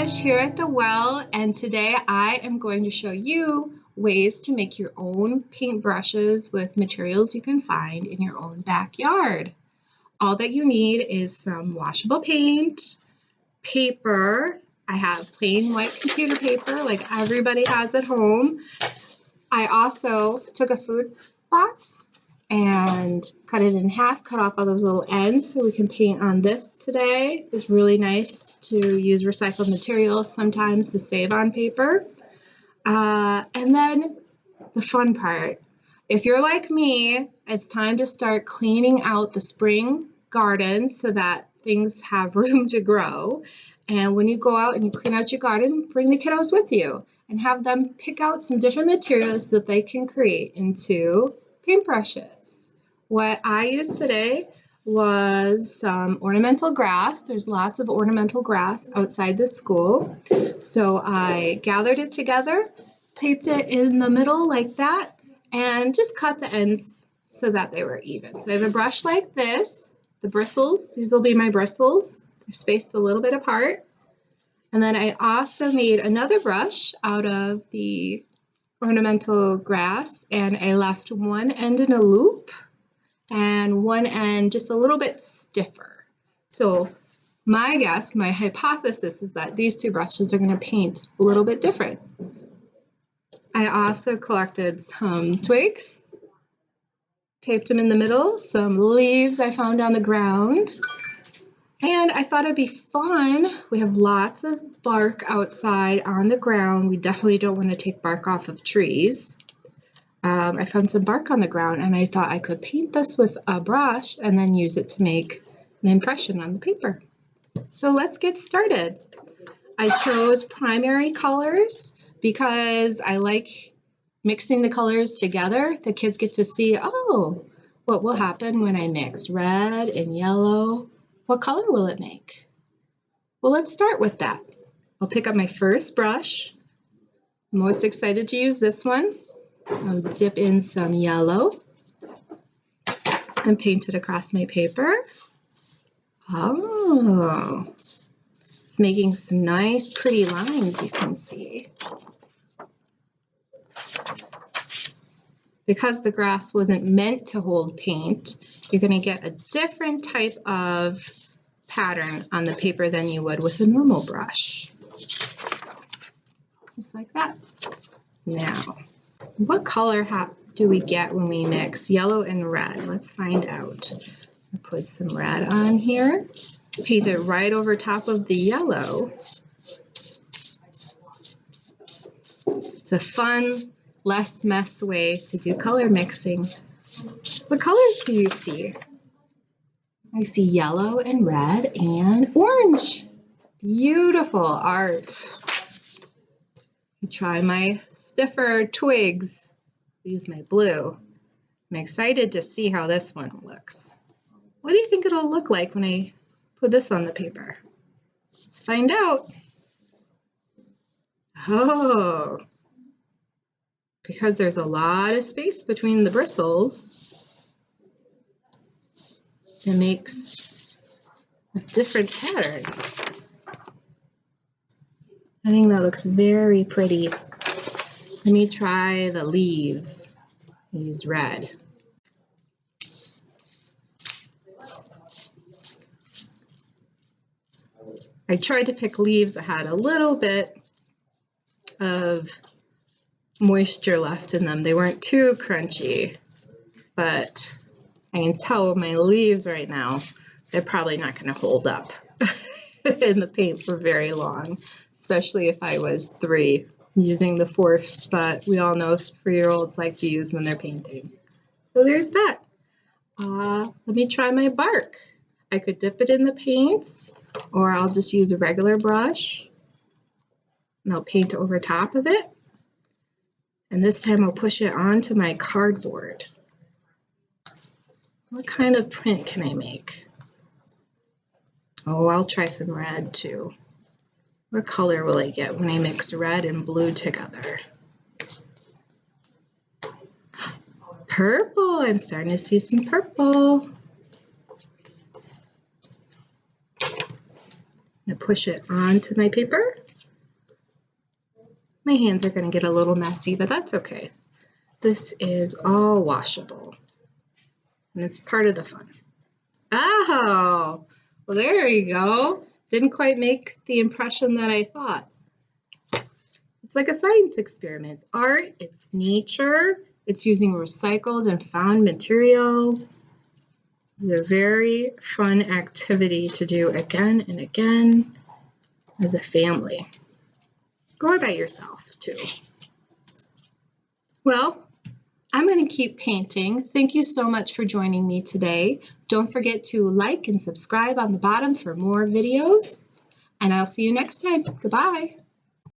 Lish here at the well, and today I am going to show you ways to make your own paintbrushes with materials you can find in your own backyard. All that you need is some washable paint, paper. I have plain white computer paper like everybody has at home. I also took a food box and cut it in half, cut off all those little ends so we can paint on this today. It's really nice to use recycled materials sometimes to save on paper. And then the fun part. If you're like me, it's time to start cleaning out the spring garden so that things have room to grow. And when you go out and you clean out your garden, bring the kiddos with you and have them pick out some different materials that they can create into paintbrushes. What I used today was some ornamental grass. There's lots of ornamental grass outside the school. So I gathered it together, taped it in the middle like that, and just cut the ends so that they were even. So I have a brush like this, the bristles, these will be my bristles. They're spaced a little bit apart. And then I also made another brush out of the ornamental grass, and I left one end in a loop and one end just a little bit stiffer. So my guess, my hypothesis is that these two brushes are going to paint a little bit different. I also collected some twigs, taped them in the middle, some leaves I found on the ground, and I thought it'd be fun. We have lots of bark outside on the ground. We definitely don't want to take bark off of trees. I found some bark on the ground, and I thought I could paint this with a brush and then use it to make an impression on the paper. So let's get started. I chose primary colors because I like mixing the colors together. The kids get to see, oh, what will happen when I mix red and yellow? What color will it make? Well, let's start with that. I'll pick up my first brush. I'm most excited to use this one. I'll dip in some yellow and paint it across my paper. Oh, it's making some nice, pretty lines you can see. Because the grass wasn't meant to hold paint, you're going to get a different type of pattern on the paper than you would with a normal brush. Just like that. Now, what color do we get when we mix yellow and red? Let's find out. I'll put some red on here. Paint it right over top of the yellow. It's a fun, less mess way to do color mixing. What colors do you see? I see yellow and red and orange. Beautiful art. Try my stiffer twigs. Use my blue. I'm excited to see how this one looks. What do you think it'll look like when I put this on the paper? Let's find out. Oh, because there's a lot of space between the bristles, it makes a different pattern. I think that looks very pretty. Let me try the leaves. I use red. I tried to pick leaves that had a little bit of moisture left in them. They weren't too crunchy, but I can tell with my leaves right now, they're probably not going to hold up in the paint for very long, especially if I was 3 using the force, but we all know 3-year-olds like to use when they're painting. So there's that. Let me try my bark. I could dip it in the paint, or I'll just use a regular brush, and I'll paint over top of it. And this time I'll push it onto my cardboard. What kind of print can I make? Oh, I'll try some red too. What color will I get when I mix red and blue together? Purple, I'm starting to see some purple. I'm gonna push it onto my paper. My hands are going to get a little messy, but that's okay. This is all washable, and it's part of the fun. Oh, well, there you go. Didn't quite make the impression that I thought. It's like a science experiment. It's art, it's nature, it's using recycled and found materials. It's a very fun activity to do again and again as a family, or by yourself too. Well, I'm going to keep painting. Thank you so much for joining me today. Don't forget to like and subscribe on the bottom for more videos, and I'll see you next time. Goodbye.